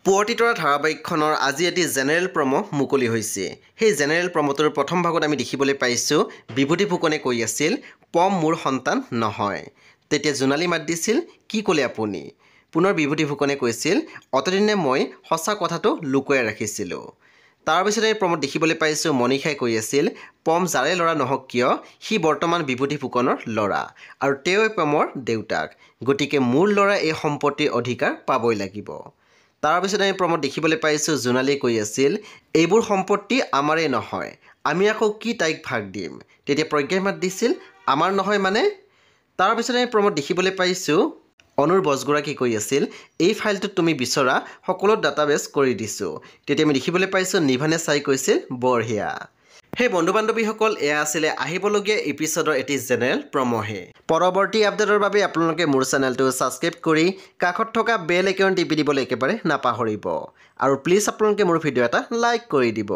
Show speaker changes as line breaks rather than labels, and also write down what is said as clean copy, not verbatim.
পুৱতিতৰা ধাৰাবাহিকখনৰ আজি এটি জেনেৰেল প্ৰম' মুকলি হৈছে। সেই জেনেৰেল প্ৰম'টোৰ প্ৰথম ভাগত আমি দেখিবলৈ পাইছোঁ বিভূতি ফুকনে কৈ আছিল পম মোৰ সন্তান নহয়। তেতিয়া জোনালী মাত দিছিল কি ক'লে আপুনি? পুনৰ বিভূতি ফুকনে কৈছিল অতদিনে মই সঁচা কথাটো লুকুৱাই ৰাখিছিলোঁ। তাৰপিছত এই প্ৰম'ত দেখিবলৈ পাইছোঁ মনীষাই কৈ আছিল পম যাৰে ল'ৰা নহওক কিয় সি বৰ্তমান বিভূতি ফুকনৰ ল'ৰা আৰু তেওঁই পমৰ দেউতাক, গতিকে মোৰ ল'ৰা এই সম্পত্তিৰ অধিকাৰ পাবই লাগিব। তাৰপিছত আমি প্ৰম'ত দেখিবলৈ পাইছোঁ জোনালীয়ে কৈ আছিল এইবোৰ সম্পত্তি আমাৰেই নহয়, আমি আকৌ কি তাইক ভাগ দিম? তেতিয়া প্ৰজ্ঞাই মাত দিছিল আমাৰ নহয় মানে? তাৰপিছত আমি প্ৰম'ত দেখিবলৈ পাইছোঁ অনুৰ বছগৰাকী কৈ আছিল এই ফাইলটোত তুমি বিচৰা সকলো ডাটাবেছ কৰি দিছোঁ। তেতিয়া আমি দেখিবলৈ পাইছোঁ নিভানে চাই কৈছিল বঢ়িয়া। সেই বন্ধু বান্ধৱীসকল এয়া আছিলে আহিবলগীয়া এপিছডৰ এটি জেনেৰেল প্ৰম'হে। পৰৱৰ্তী আপডেটৰ বাবে আপোনালোকে মোৰ চেনেলটো ছাবস্ক্ৰাইব কৰি কাষত থকা বেল আইকন টিপি দিবলৈ একেবাৰে নাপাহৰিব আৰু প্লিজ আপোনালোকে মোৰ ভিডিঅ' এটা লাইক কৰি দিব।